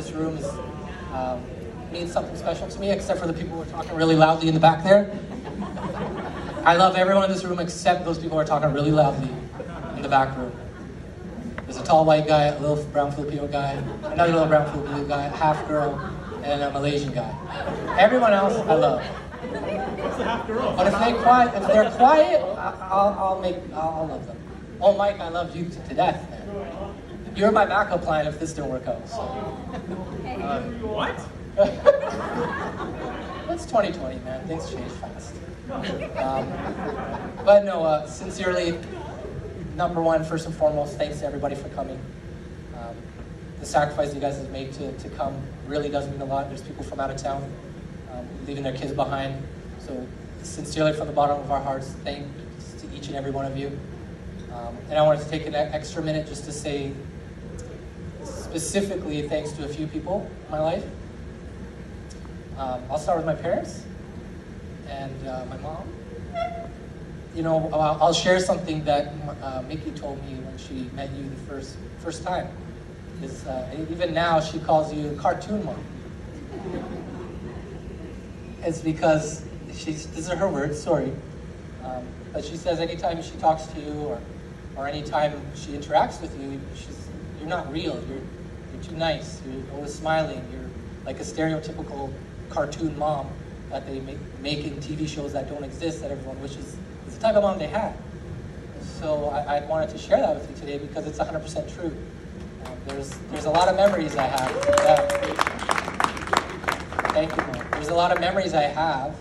this room is means something special to me, except for the people who are talking really loudly in the back there. I love everyone in this room except those people who are talking really loudly in the back room. There's a tall white guy, a little brown Filipino guy, another little brown Filipino guy, a half girl, and a Malaysian guy. Everyone else I love. But if they're quiet, I'll love them. Oh, Mike, I love you to death, man. You're my backup plan if this didn't work out. So. What? It's 2020, man. Things change fast. But no, sincerely, number one, first and foremost, thanks to everybody for coming. The sacrifice you guys have made to come really does mean a lot. There's people from out of town leaving their kids behind. So sincerely, from the bottom of our hearts, thanks to each and every one of you. And I wanted to take an extra minute just to say specifically thanks to a few people in my life. I'll start with my parents and my mom. You know, I'll share something that Mikki told me when she met you the first time. Is even now she calls you cartoon mom. It's because these are her words, sorry. But she says anytime she talks to you or anytime she interacts with you, you're not real. You're too nice. You're always smiling. You're like a stereotypical cartoon mom that they make in TV shows that don't exist that everyone wishes is the type of mom they had. So I wanted to share that with you today because it's 100% true. There's a lot of memories I have. Thank you, Mom. There's a lot of memories I have.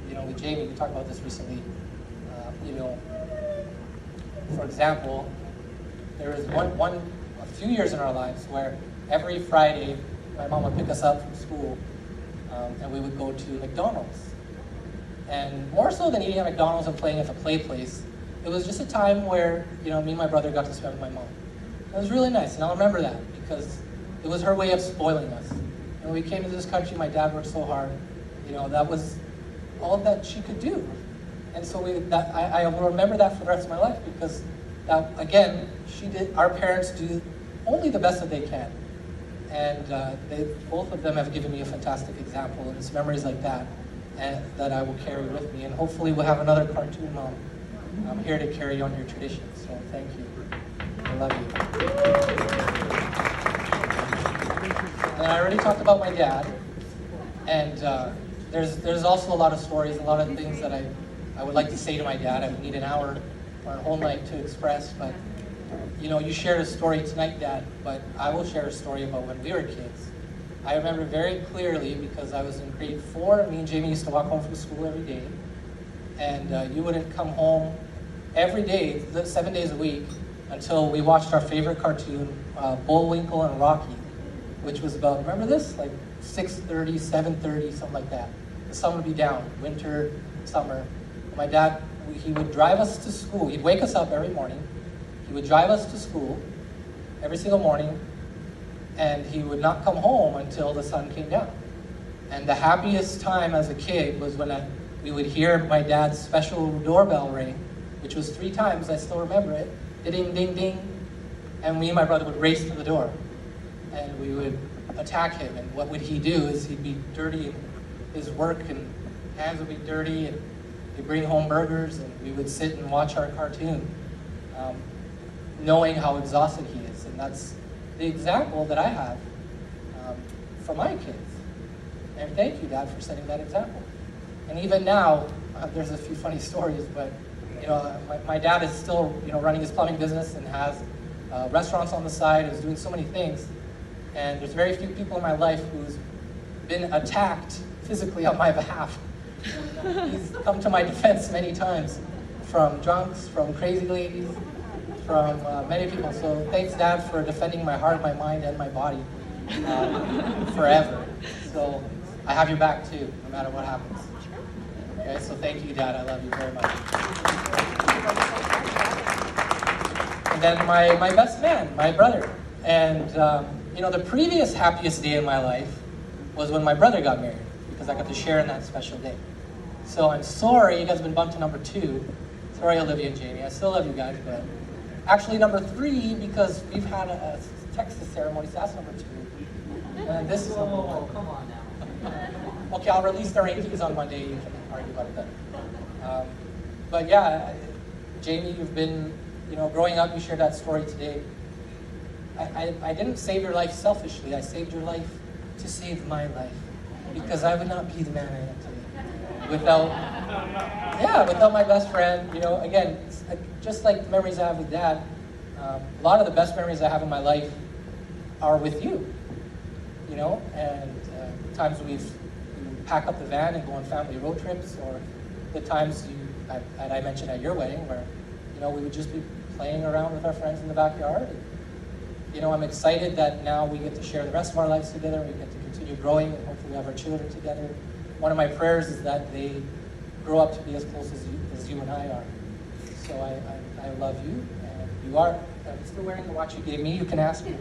You know, with Jamie, we talked about this recently. You know, for example, there was a few years in our lives where every Friday my mom would pick us up from school and we would go to McDonald's. And more so than eating at McDonald's and playing at the play place, it was just a time where, you know, me and my brother got to spend with my mom. It was really nice, and I'll remember that because it was her way of spoiling us. And when we came to this country, my dad worked so hard. You know, that was all that she could do. And so I will remember that for the rest of my life because, again, our parents do only the best that they can. And both of them have given me a fantastic example, and it's memories like that that I will carry with me. And hopefully we'll have another cartoon mom here to carry on your tradition. So thank you. I love you. And I already talked about my dad, and there's also a lot of stories, a lot of things that I would like to say to my dad. I would need an hour or a whole night to express, but you know, you shared a story tonight, Dad, but I will share a story about when we were kids. I remember very clearly because I was in grade 4, me and Jamie used to walk home from school every day, and you wouldn't come home every day, 7 days a week, until we watched our favorite cartoon, Bullwinkle and Rocky, which was about, remember this? Like 6:30, 7:30, something like that. The sun would be down, winter, summer. And my dad, he would drive us to school. He'd wake us up every morning. He would drive us to school every single morning, and he would not come home until the sun came down. And the happiest time as a kid was when we would hear my dad's special doorbell ring, which was 3 times, I still remember it. Ding, ding, ding. And me and my brother would race to the door. And we would attack him. And what would he do is he'd be dirty in his work, and hands would be dirty, and he'd bring home burgers, and we would sit and watch our cartoon, knowing how exhausted he is. And that's the example that I have for my kids. And thank you, Dad, for setting that example. And even now, there's a few funny stories, but you know, my dad is still, you know, running his plumbing business and has restaurants on the side and is doing so many things. And there's very few people in my life who's been attacked physically on my behalf. He's come to my defense many times, from drunks, from crazy ladies, from many people. So thanks, Dad, for defending my heart, my mind, and my body forever. So I have your back too, no matter what happens. Okay, so thank you, Dad. I love you very much. And then my best man, my brother. And you know, the previous happiest day in my life was when my brother got married, because I got to share in that special day. So I'm sorry you guys have been bumped to number 2. Sorry, Olivia and Jamie. I still love you guys, but actually number 3, because we've had a Texas ceremony, so that's number 2. then this is number one. Oh, come on now. Okay, I'll release the rankings on Monday. You can argue about it then. But yeah, Jamie, you've been, growing up, you shared that story today. I didn't save your life selfishly. I saved your life to save my life. Because I would not be the man I am today without my best friend. Again, just like the memories I have with Dad, a lot of the best memories I have in my life are with you. And times we pack up the van and go on family road trips, or the times that I mentioned at your wedding where, we would just be playing around with our friends in the backyard. And, I'm excited that now we get to share the rest of our lives together. We get to continue growing, and hopefully we have our children together. One of my prayers is that they grow up to be as close as you and I are. So I love you, and you are. I'm still wearing the watch you gave me. You can ask me.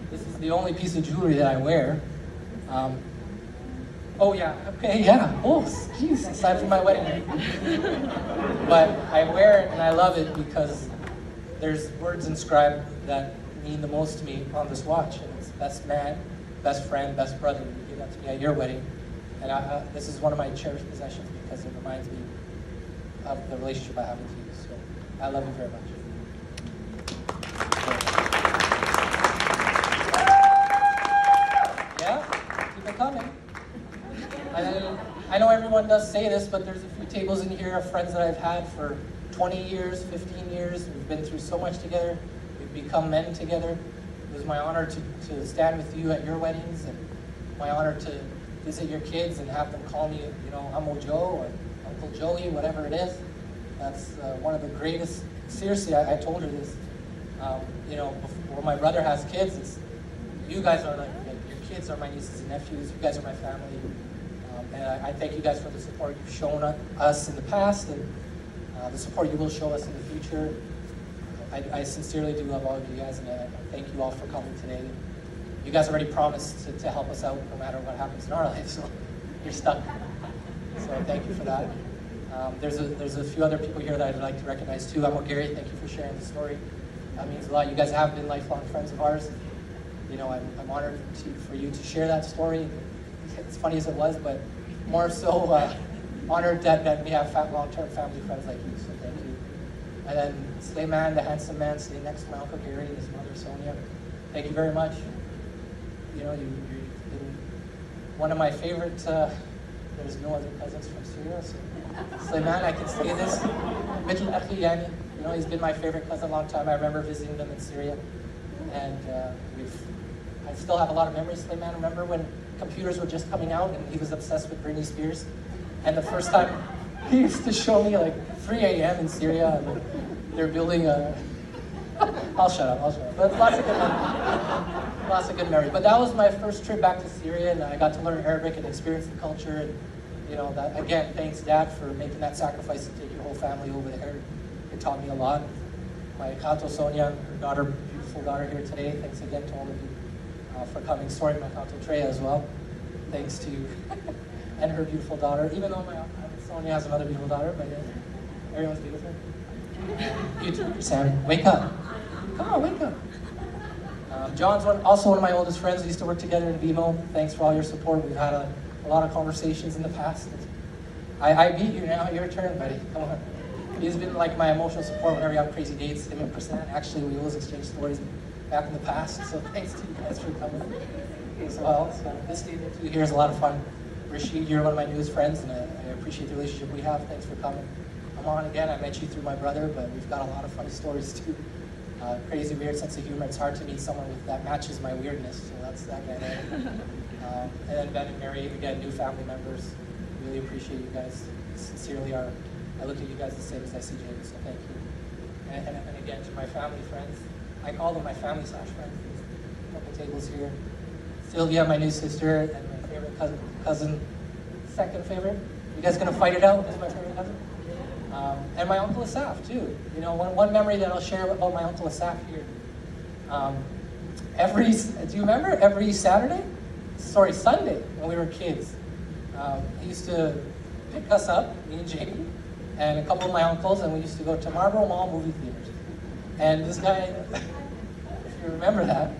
This is the only piece of jewelry that I wear. Oh yeah, okay, yeah. Oh, jeez, aside from my wedding ring. But I wear it and I love it because there's words inscribed that mean the most to me on this watch. And it's best man, best friend, best brother. You gave that to me at your wedding. And this is one of my cherished possessions because it reminds me of the relationship I have with you. So I love you very much. Yeah, keep it coming. I know everyone does say this, but there's a few tables in here of friends that I've had for 20 years, 15 years. We've been through so much together. We've become men together. It was my honor to stand with you at your weddings, and my honor to visit your kids and have them call me, Uncle Joe or Uncle Joey, whatever it is. That's one of the greatest. Seriously, I told her this. Before my brother has kids, you guys are like your kids are my nieces and nephews. You guys are my family. And I thank you guys for the support you've shown us in the past, and the support you will show us in the future. I sincerely do love all of you guys, and I thank you all for coming today. You guys already promised to help us out no matter what happens in our lives, so you're stuck. So thank you for that. There's a few other people here that I'd like to recognize too. Gary, thank you for sharing the story. That means a lot. You guys have been lifelong friends of ours. I'm honored for you to share that story. As funny as it was, but more so honored that we have long-term family friends like you, so thank you. And then Slayman, the handsome man, sitting next to my Uncle Gary and his mother Sonia, thank you very much. You've been one of my favorite, there's no other cousins from Syria, so Slayman, I can say this, Mitl Akhi Yani, he's been my favorite cousin a long time. I remember visiting them in Syria, and I still have a lot of memories. Slayman, remember when computers were just coming out and he was obsessed with Britney Spears? And the first time he used to show me like 3 a.m. in Syria, and they're building a... I'll shut up. But lots of good memories. But that was my first trip back to Syria, and I got to learn Arabic and experience the culture. And that again, thanks Dad for making that sacrifice to take your whole family over there. It taught me a lot. My Kanto Sonia, her beautiful daughter here today. Thanks again to all of you for coming. Sorry, my Kanto Treya as well. Thanks to you and her beautiful daughter. Even though my Sonia has another beautiful daughter, but everyone's beautiful. You too, Sammy. Wake up. Come on, wake up. John's also one of my oldest friends. We used to work together in BMO. Thanks for all your support. We've had a lot of conversations in the past. I beat you now. Your turn, buddy. Come on. He's been like my emotional support whenever you have crazy dates. Him and Prasanth. Actually, we always exchange stories back in the past. So thanks to you guys for coming as well. So this day with you here is a lot of fun. Rashid, you're one of my newest friends, and I appreciate the relationship we have. Thanks for coming. I'm on again. I met you through my brother, but we've got a lot of funny stories too. Crazy, weird sense of humor. It's hard to meet someone that matches my weirdness, so that's that guy there. And then Ben and Mary, again, new family members. Really appreciate you guys. Sincerely, I look at you guys the same as I see Jamie, so thank you. And again, to my family friends, I call them my family/friends. There's a couple tables here. Sylvia, my new sister, and my favorite cousin, second favorite. You guys gonna fight it out? Who's my favorite cousin? And my Uncle Asaf, too. One memory that I'll share about my Uncle Asaf here. Do you remember every Sunday, when we were kids, he used to pick us up, me and Jamie, and a couple of my uncles, and we used to go to Marlboro Mall movie theaters. And this guy, if you remember that,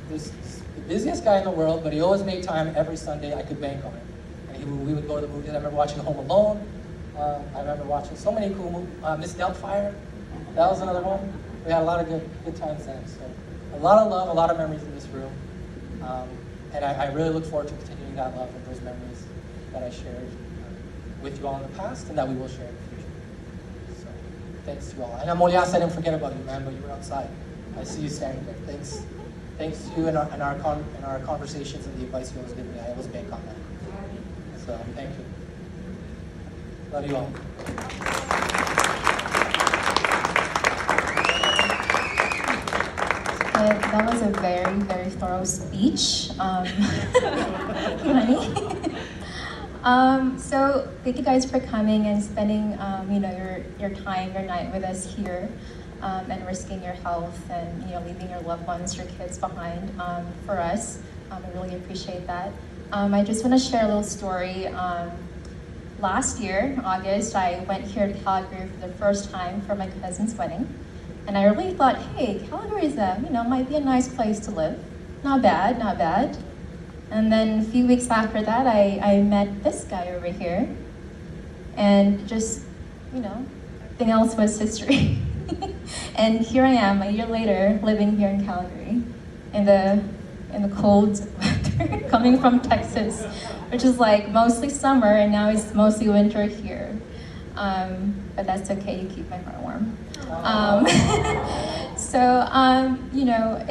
This the busiest guy in the world, but he always made time every Sunday. I could bank on it. And we would go to the movies. I remember watching Home Alone. I remember watching so many cool movies. Miss Doubtfire, that was another one. We had a lot of good times then. So a lot of love, a lot of memories in this room. And I really look forward to continuing that love and those memories that I shared with you all in the past and that we will share in the future. So thanks to you all. And Amolias, I didn't forget about you, man, but you were outside. I see you standing there. Thanks to you and our conversations and the advice you always give me. I always bank on that. So thank you. Love you all. That was a very, very thorough speech. Thank you, honey. So thank you guys for coming and spending, your time, your night with us here, and risking your health and leaving your loved ones, your kids behind for us. I really appreciate that. I just want to share a little story. Last year, August, I went here to Calgary for the first time for my cousin's wedding. And I really thought, hey, Calgary is might be a nice place to live. Not bad, not bad. And then a few weeks after that, I met this guy over here. And just, everything else was history. And here I am, a year later, living here in Calgary, in the cold weather, coming from Texas, which is like mostly summer, and now it's mostly winter here. But that's okay, you keep my heart warm.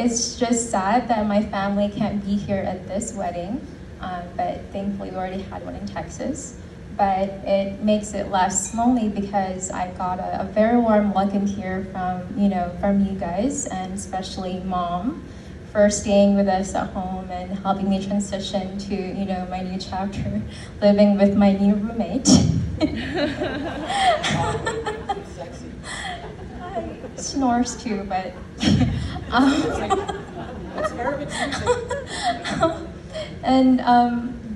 It's just sad that my family can't be here at this wedding, but thankfully we already had one in Texas. But it makes it less lonely because I got a very warm welcome here from you guys, and especially Mom, for staying with us at home and helping me transition to my new chapter, living with my new roommate. Sexy. Snores too, but It's Arabic music. and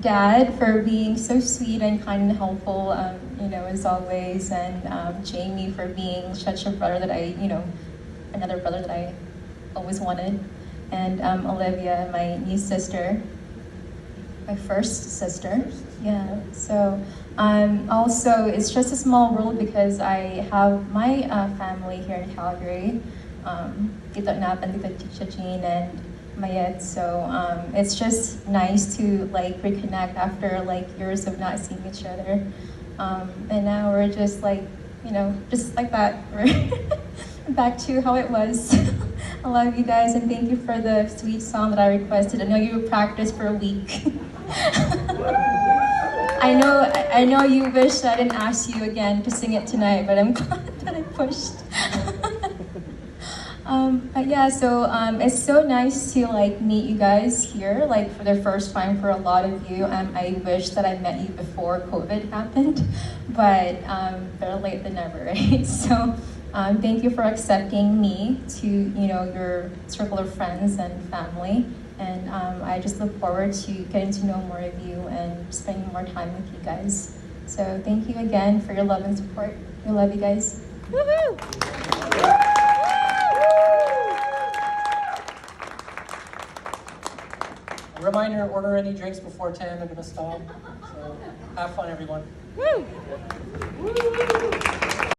Dad for being so sweet and kind and helpful, as always, and Jamie for being such a brother that another brother that I always wanted, and Olivia, my new sister, my first sister. Yeah. So also, it's just a small world because I have my family here in Calgary, Tito Nap and Tito Jean and Mayet. So it's just nice to reconnect after years of not seeing each other. And now we're just just like that. We're back to how it was. I love you guys and thank you for the sweet song that I requested. I know you practiced for a week. I know you wish that I didn't ask you again to sing it tonight, but I'm glad that I pushed. But yeah, so it's so nice to meet you guys here, for the first time for a lot of you. I wish that I met you before COVID happened, but better late than never, right? So thank you for accepting me to your circle of friends and family. And I just look forward to getting to know more of you and spending more time with you guys. So thank you again for your love and support. We love you guys. Woohoo! A reminder, order any drinks before 10, they're gonna stop. So have fun, everyone. Woo!